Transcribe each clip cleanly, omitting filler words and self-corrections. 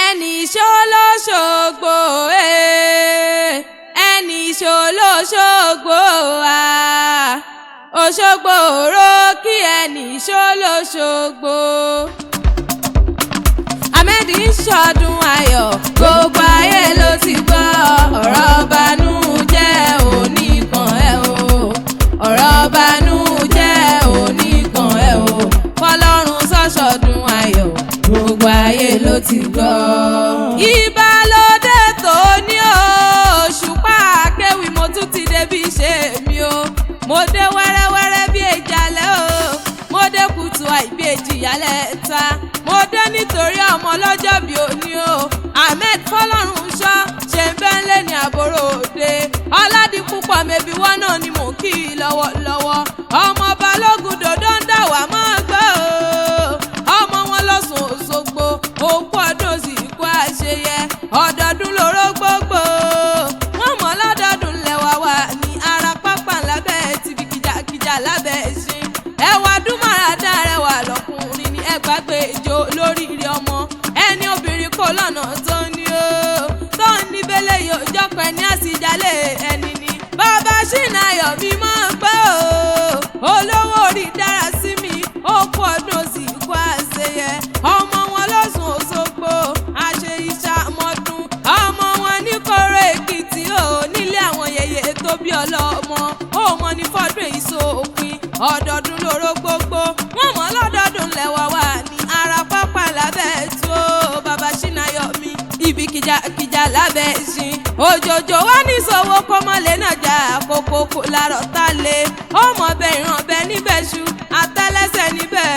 ẹni ṣolóṣogbo ẹni ṣolóṣogbo Òṣogbo òró kí ẹni ṣolóṣogbo. Ahmed ń ṣọdún ayọ̀ gbogbo ayé ló ti gbọ́ ọ̀rọ̀ banújẹ́ oníkan ẹ̀ o ọ̀rọ̀ banújẹ́ oníkan ẹ̀ o fọlọ́run ṣọ̀ṣọdún ayọ̀ gbogbo ayé ló ti gbọ́. Ìbálòdé tó ní Òṣùpá Akéwì mo tún ti débi ṣe mi o mo dé wẹ́rẹ́wẹ́rẹ́ bí èjàlẹ́ o mo dé kùtù àìbí èjìyálẹ̀ ta mo dé nítorí ọmọ ọlọ́jọ́ bí òní o Ahmed fọlọ́run ṣọ́ ṣe ń bẹ́ ń lé ní àbúrò òde Ọládipúpọ̀ mẹ́bí wọ́n náà ni mò ń kí i lọ́wọ́lọ́wọ́ ọmọ Balógun dòdó ń dà wá máa gbọ́ o ọmọ wọn lọ́sùn Òṣogbo òkú ọdún sì kú àṣeyẹ ọdọọdún lóró gbogbo wọn mọ lọ́dọọdún lẹ́wà wà ní ara pápá lábẹ́ tìbí kìjàkìjà lábẹ́ ẹṣin ẹwà dúmọ̀ràdá rẹwà lọkùnrin ní ẹgbàgbé ìjó lóríire ọmọ ẹni obìnrin kò lọ́nà tó ní o tó ń níbẹ̀lẹ̀ yóò jọ́pọ̀ ẹni àsìjálẹ̀ ẹni ni bàbá Ṣínàyọ̀ mi máa ń pẹ́ o olówó orí dára sí mi ó kú ọdún sì kú àṣeyẹ ọmọ wọn lọ́sùn Òṣogbo àṣẹ ìṣàmọ́dún ọmọ wọn ní Kóró Èkìtì o nílé àwọn yèyé tó bí ọlọ́mọ ó mọ ní fọ́dún èyí sópin ọdọọdún lóró gbogbo wọn mọ lọ́dọọdún lẹ́wà wà ní ara pápá lábẹ́ tó bàbá Ṣínàyọ̀ mi ibi kìjàkìjà lábẹ́ ẹṣin òjòjò wá ní ìṣòwò kọ́mọlé náà jà kókó lárọ̀ tá lé ọmọ bẹ ìran bẹ níbẹ̀ ṣu àtẹ́lẹsẹ̀ níbẹ̀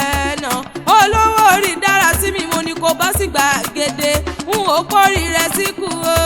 náà olówó orí dára sí mi mo ní kó bọ́ sí gbàgede n ò kórì rẹ̀ síkù o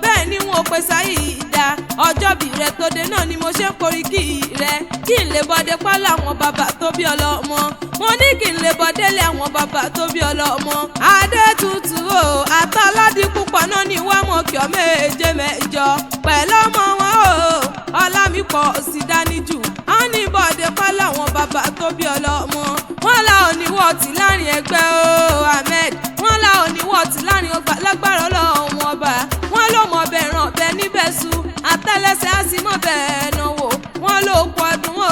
bẹ́ẹ̀ ni n ò pè sáyì ìdá ọjọ́bí rẹ̀ tó dé náà ni mo ṣe ń korí kí rẹ̀ kí n lè bọ́dé pálọ̀ àwọn bàbá tó bí ọlọ́mọ mo ní kí n lè bọ́délé àwọn bàbá tó bí ọlọ́mọ Adétutù o àtàládìpúpọ̀ náà ní wá mọ̀ kí ọ méje mẹ́jọ pẹ̀lú ọmọ wọn o Ọlámipọ̀ sì dání jù á ní bọ́dé pálọ̀ àwọn bàbá tó bí ọlọ́mọ wọn là ò ní wọ́ọ̀tì láàrin ẹgbẹ́ o Ahmed wọn là ò ní wọ́ọ̀tì láàrin ọgbà lágbára Ọlọ́run ọba wọn ló mọ̀ bẹ̀ ràn bẹ́ níbẹ̀ su àtẹ́lẹsẹ̀ á sì mọ̀ bẹ́ẹ̀ náwó wọn ló kú ọdún o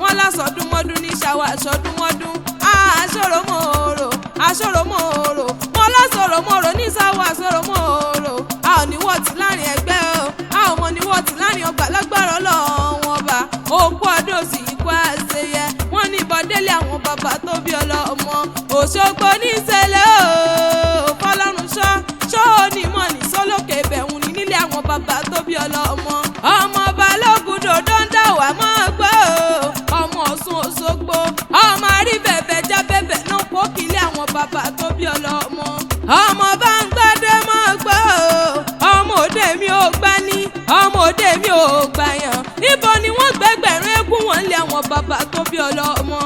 wọn lásọdúnmọ́dún ní ṣàwọ̀ àṣọdúnmọ́dún aṣọ́rọ̀mọ́rò wọn lásọ̀rọ̀mọ́rò ní ṣàwọ̀ àṣọrọ̀mọ́rò a ò ní wọ́ọ̀tì láàrin ẹgbẹ́ o a ò mọ̀ ní wọ́ọ̀tì láàrin ọgbà lágbára Ọlọ́run ọba òkú ọdún sì kú àṣeyẹ wọn ní bọ́délé àwọn bàbá tó bí ọlọ́mọ Òṣogbo ní ìṣẹ̀lẹ̀ o fọlọ́run ṣọ́ onímọ̀ ní sólókè bẹ̀hùn ní nílé àwọn bàbá tó bí ọlọ́mọ ọmọ Balógun dòdó ń dà wá máa gbọ́ ọmọ Ọ̀ṣun Òṣogbo ọmọ àríbẹ̀bẹ̀ já bẹ̀bẹ̀ náà kó kílé àwọn bàbá tó bí ọlọ́mọ ọmọ Báńgbádé máa gbọ́ ọmọ òde mi ò gbá ní ọmọ òde mi ò gbàyàn ibo ni wọ́n gbẹgbẹ̀rún eégún wọn lé àwọn bàbá tó bí ọlọ́mọ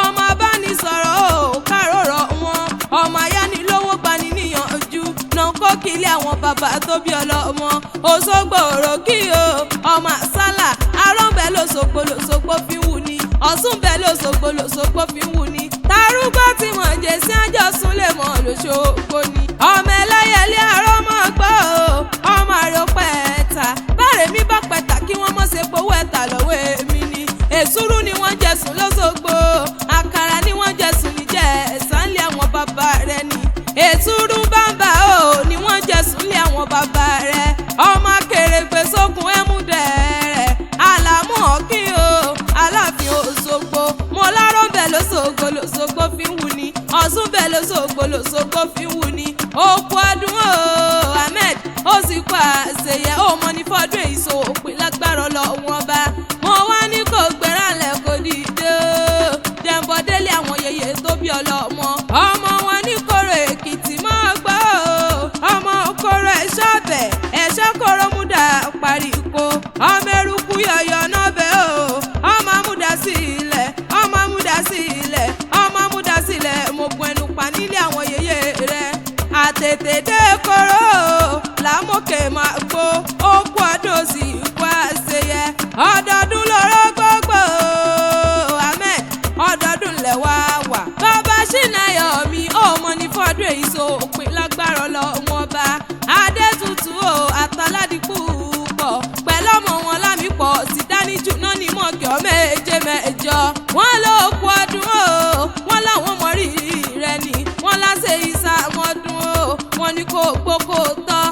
ọmọ abánisọ̀rọ̀ ò kárọ̀rọ̀ wọn ọmọ ayánilówó gbani níyànjú náà kó kílé àwọn bàbá tó bí ọlọ́mọ Òṣogbo òrò kí o ọmọ àsálà arọ́bẹ̀ lóṣogbo fi wù ní Ọ̀ṣun bẹ̀ lóṣogbo fi wù ní tarúgbó tí mọ̀ jẹ́ sí àjọsùn lè mọ̀ lóṣogbo ni ọmọ ẹlẹ́yẹlé arọ́ mọ̀ gbọ́ ọmọ àrò pẹ̀ẹ́ta báre mi bá pẹ̀ta kí wọ́n mọ̀ ṣe powó ẹ̀ta lọ́wọ́ èmi ni èsúrú ni wọ́n jẹ̀sùn lóṣogbo àkàrà ni wọ́n jẹ̀sùn níjẹ̀ ẹ̀sán lé àwọn bàbá rẹ̀ ni èsúrú bàbá o ni wọ́n jẹ̀sùn lé àwọn bàbá rẹ̀ ọmọ akèrègbè sókun ẹ̀múdẹ̀ẹ̀rẹ̀ àlàmú ọ̀kí o Aláàfin Òṣogbo mo lárọ́ bẹ̀ lóṣogbo fi ń wù ní Ọ̀ṣun bẹ̀ lóṣogbo fi ń wù ní òkú ọdún o Ahmed ó sì kú àṣeyẹ ó mọ ní fọ́dún èyí so òpin lágbára Ọlọ́run ọba mo wá ní kò gbérànlẹ̀ kò dìde jẹ̀ǹbọ̀délé àwọn yèyé tó bí ọlọ́mọ ọmọ wọn ní Kóró Èkìtì máa gbọ́ ọmọ Kóró ẹ̀ṣọ́ Kóró múdà parí iko ọmọ eruku yọ̀yọ̀ náà bẹ́ o ọmọ amúdà sí ilẹ̀ mo gun ẹnu pa nílé àwọn yèyé rẹ̀ àtètè dé Kóró làmókè máa gbó òkú ọdún sì kú àṣeyẹ ọdọọdún lóró gbogbo Ahmed ọdọọdún lẹ́wà wà bàbá Ṣínàyọ̀ mi ó mọ ní fọ́dún èyí so òpin lágbára. gbọ́lágbára lọ wọn bá Adétutù o àtàládìpù pọ̀ pẹ̀lú ọmọ wọn lámìpọ̀ sì dánijù náà ní mọ̀kẹ́ méje mẹ́jọ wọ́n ló kú ọdún o wọ́n láwọn mọ̀rí rẹ̀ ni wọ́n láṣẹ ìsà wọn dún o wọ́n ní kó gbókò tán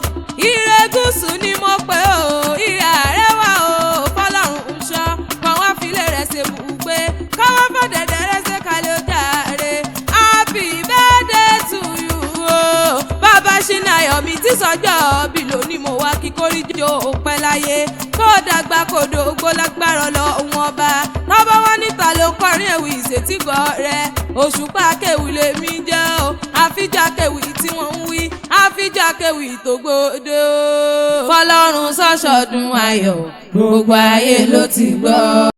ire gúúsù ni mo pè o ire àrẹwà o fọlọ́run ń ṣọ́ kan wá filé rẹ̀ ṣe bùgbé káwá fọ̀dẹ̀dẹ̀ rẹ̀ ṣe kalẹ̀ ó jàre happy birthday to you o bàbá Ṣínàyọ̀mí tí sọjọ́ bí lónìí mo wá kí kórìjọ òpẹ́ láyé kó dàgbà kó dògbò lágbára lọ wọn bá tọ́bọ̀ wọn níta ló kọrin ẹ̀wì ìṣètìgbọ́ rẹ̀ Òṣùpá Akéwì lèmi jẹ́ o àfijọ́ Akéwì tí wọ́n ń wí àfijọ́ Akéwì tó gbòdo fọlọ́run ṣọ̀ṣọ́dún ayọ̀ gbogbo ayé ló ti gbọ́.